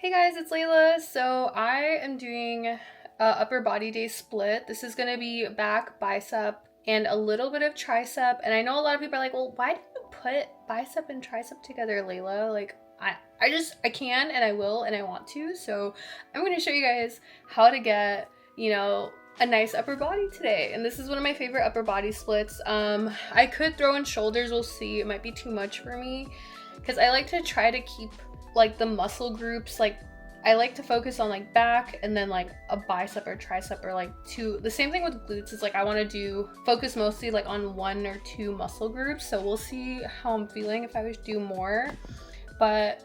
Hey guys, it's Layla. So I am doing a upper body day split. This is gonna be back, bicep, and a little bit of tricep. And I know a lot of people are like, well, why do you put bicep and tricep together, Layla? Like I can and I will and I want to. So I'm gonna show you guys how to get, a nice upper body today. And this is one of my favorite upper body splits. I could throw in shoulders, we'll see. It might be too much for me because I like to try to keep like the muscle groups, like I like to focus on like back and then like a bicep or tricep or like two. The same thing with glutes is like I want to focus mostly like on one or two muscle groups. So we'll see how I'm feeling if I would do more. But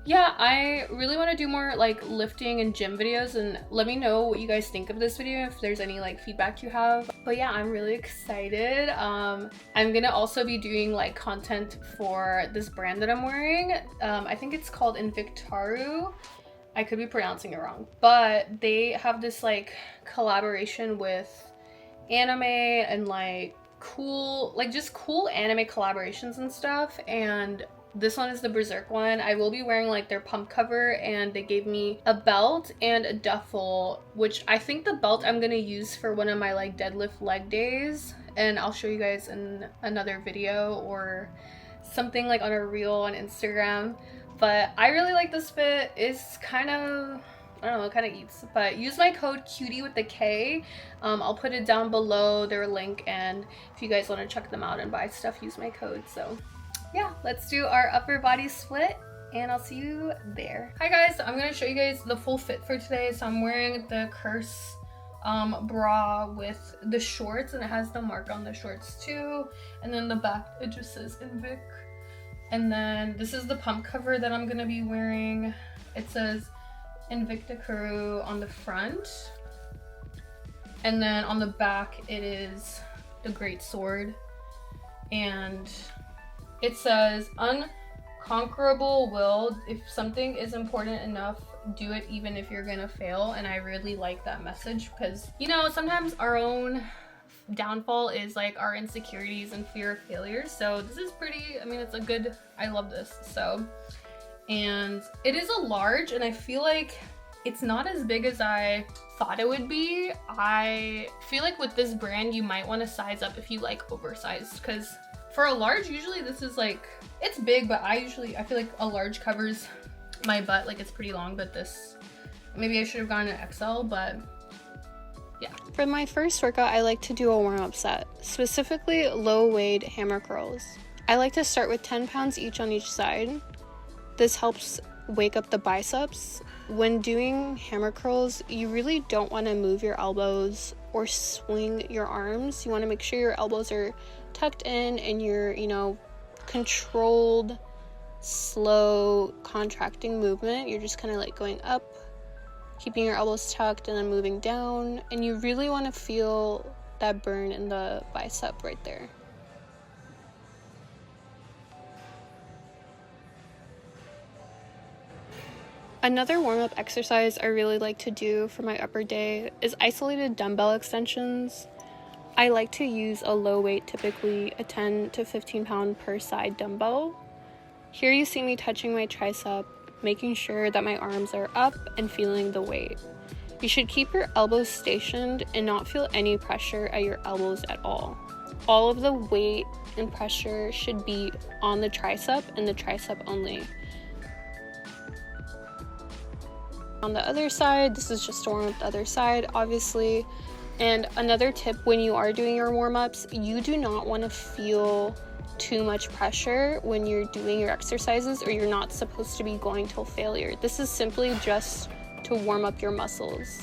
yeah, I really want to do more like lifting and gym videos, and let me know what you guys think of this video, if there's any like feedback you have. But yeah, I'm really excited. I'm gonna also be doing like content for this brand that I'm wearing. I think it's called Invictaru. I could be pronouncing it wrong, but they have this like collaboration with anime and like cool, like just cool anime collaborations and stuff. And this one is the Berserk one. I will be wearing like their pump cover, and they gave me a belt and a duffel, which I think the belt I'm gonna use for one of my like deadlift leg days, and I'll show you guys in another video or something like on a reel on Instagram. But I really like this fit. It's kind of, I don't know, it kind of eats. But use my code cutie with the K. I'll put it down below, their link, and if you guys want to check them out and buy stuff, use my code. So yeah, let's do our upper body split and I'll see you there. Hi guys, I'm gonna show you guys the full fit for today. So I'm wearing the Curse bra with the shorts, and it has the mark on the shorts too. And then the back, it just says Invic. And then this is the pump cover that I'm gonna be wearing. It says Invictaru on the front. And then on the back, it is the Great Sword. And it says, unconquerable will. If something is important enough, do it even if you're gonna fail. And I really like that message because, you know, sometimes our own downfall is like our insecurities and fear of failure. So this is pretty, I mean, it's a good, I love this. So, and it is a large, and I feel like it's not as big as I thought it would be. I feel like with this brand, you might want to size up if you like oversized, because for a large, usually this is like, it's big, but I feel like a large covers my butt, like it's pretty long. But this, maybe I should have gotten an XL, but yeah. For my first workout, I like to do a warm-up set, specifically low weight hammer curls. I like to start with 10 pounds each on each side. This helps wake up the biceps. When doing hammer curls, you really don't want to move your elbows or swing your arms. You want to make sure your elbows are tucked in and you're, controlled, slow, contracting movement. You're just kind of like going up, keeping your elbows tucked, and then moving down. And you really want to feel that burn in the bicep right there. Another warm-up exercise I really like to do for my upper day is isolated dumbbell extensions. I like to use a low weight, typically a 10 to 15 pound per side dumbbell. Here you see me touching my tricep, making sure that my arms are up and feeling the weight. You should keep your elbows stationed and not feel any pressure at your elbows at all. All of the weight and pressure should be on the tricep and the tricep only. On the other side, this is just to warm up the other side, obviously. And another tip when you are doing your warm-ups, you do not want to feel too much pressure when you're doing your exercises, or you're not supposed to be going till failure. This is simply just to warm up your muscles.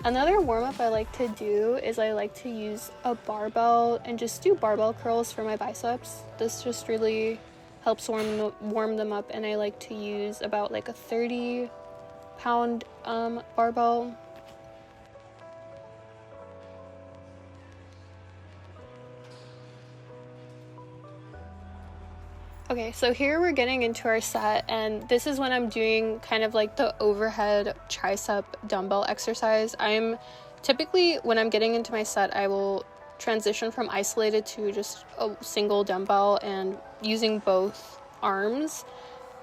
Another warm-up I like to do is I like to use a barbell and just do barbell curls for my biceps. This just really helps warm them up, and I like to use about like a 30-pound barbell. Okay, so here we're getting into our set, and this is when I'm doing kind of like the overhead tricep dumbbell exercise. I'm typically, when I'm getting into my set, I will transition from isolated to just a single dumbbell and using both arms.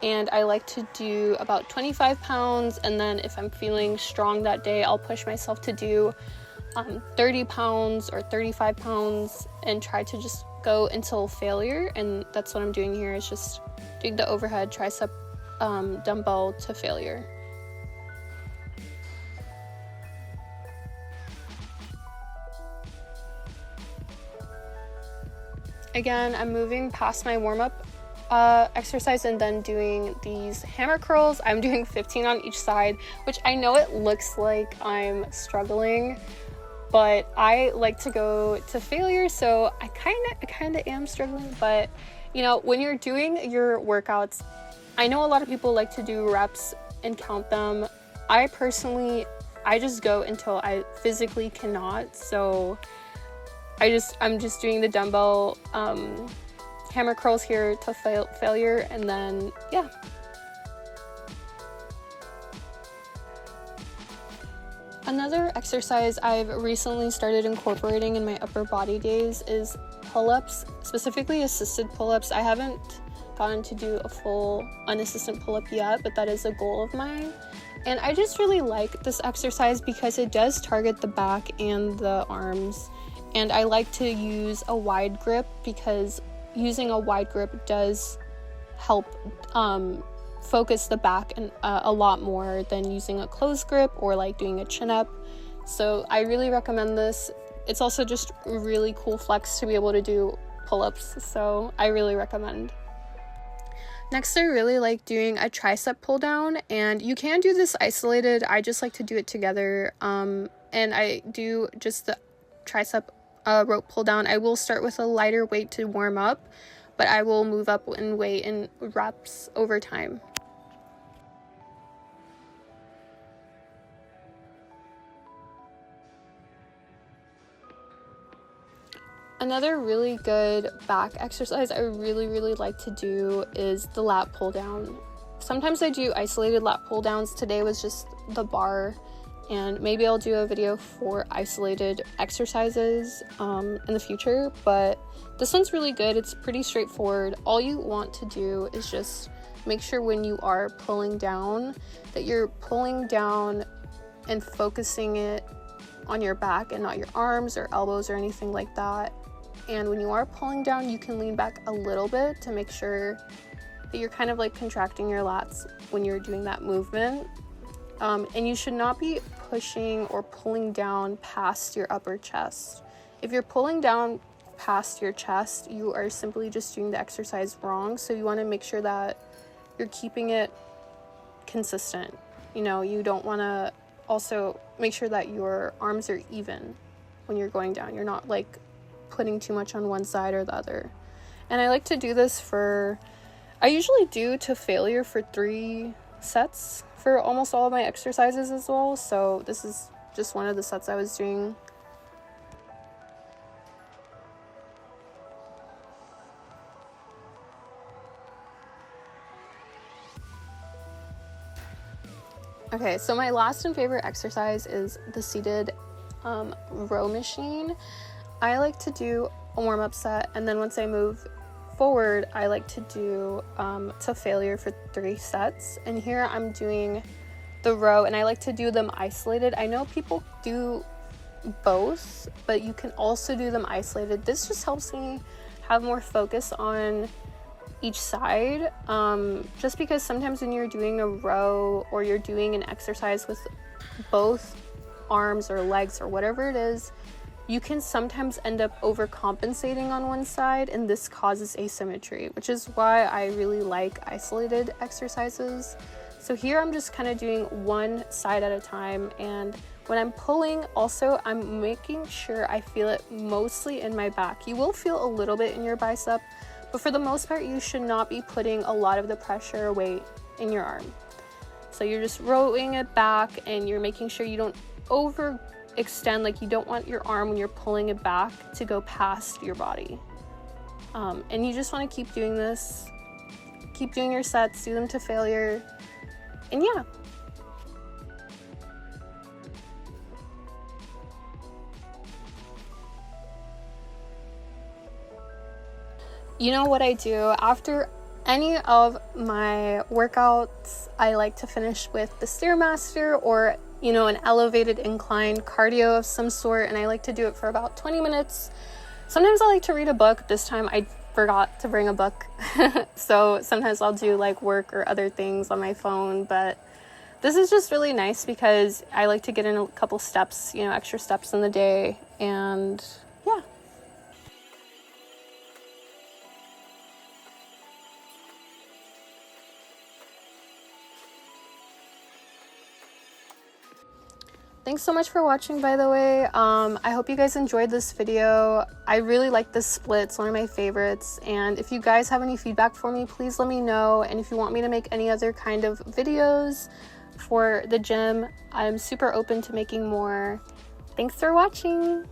And I like to do about 25 pounds, and then if I'm feeling strong that day, I'll push myself to do 30 pounds or 35 pounds and try to just go until failure. And that's what I'm doing here, is just doing the overhead tricep dumbbell to failure. Again, I'm moving past my warm-up exercise and then doing these hammer curls. I'm doing 15 on each side, which I know it looks like I'm struggling, but I like to go to failure, so I kind of am struggling. But you know, when you're doing your workouts, I know a lot of people like to do reps and count them. I just go until I physically cannot. So I'm just doing the dumbbell hammer curls here to failure, and then yeah. Another exercise I've recently started incorporating in my upper body days is pull-ups, specifically assisted pull-ups. I haven't gotten to do a full unassisted pull-up yet, but that is a goal of mine. And I just really like this exercise because it does target the back and the arms. And I like to use a wide grip because using a wide grip does help focus the back and a lot more than using a closed grip or like doing a chin up. So I really recommend this. It's also just a really cool flex to be able to do pull-ups, so I really recommend. Next, I really like doing a tricep pull down, and you can do this isolated. I just like to do it together, and I do just the tricep rope pull down. I will start with a lighter weight to warm up, but I will move up in weight and reps over time. Another really good back exercise I really like to do is the lat pull down. Sometimes I do isolated lat pull downs. Today was just the bar, and maybe I'll do a video for isolated exercises in the future, but this one's really good. It's pretty straightforward. All you want to do is just make sure when you are pulling down that you're pulling down and focusing it on your back and not your arms or elbows or anything like that. And when you are pulling down, you can lean back a little bit to make sure that you're kind of like contracting your lats when you're doing that movement. And you should not be pushing or pulling down past your upper chest. If you're pulling down past your chest, you are simply just doing the exercise wrong. So you want to make sure that you're keeping it consistent. You know, you don't want to also make sure that your arms are even when you're going down. You're not like putting too much on one side or the other. And I like to do this I usually do to failure for 3 sets for almost all of my exercises as well. So this is just one of the sets I was doing. Okay, so my last and favorite exercise is the seated row machine. I like to do a warm-up set, and then once I move forward, I like to do to failure for 3 sets. And here I'm doing the row, and I like to do them isolated. I know people do both, but you can also do them isolated. This just helps me have more focus on each side, just because sometimes when you're doing a row or you're doing an exercise with both arms or legs or whatever it is, you can sometimes end up overcompensating on one side, and this causes asymmetry, which is why I really like isolated exercises. So here I'm just kind of doing one side at a time, and when I'm pulling, also I'm making sure I feel it mostly in my back. You will feel a little bit in your bicep, but for the most part, you should not be putting a lot of the pressure or weight in your arm. So you're just rowing it back, and you're making sure you don't overextend. Like, you don't want your arm when you're pulling it back to go past your body. And you just want to keep doing this. Keep doing your sets, do them to failure. And yeah. You know what I do after any of my workouts? I like to finish with the Stairmaster or, you know, an elevated incline cardio of some sort, and I like to do it for about 20 minutes. Sometimes I like to read a book. This time I forgot to bring a book. So sometimes I'll do like work or other things on my phone, but this is just really nice because I like to get in a couple steps, you know, extra steps in the day, and yeah. Thanks so much for watching, by the way. I hope you guys enjoyed this video. I really like this split. It's one of my favorites. And if you guys have any feedback for me, please let me know. And if you want me to make any other kind of videos for the gym, I'm super open to making more. Thanks for watching.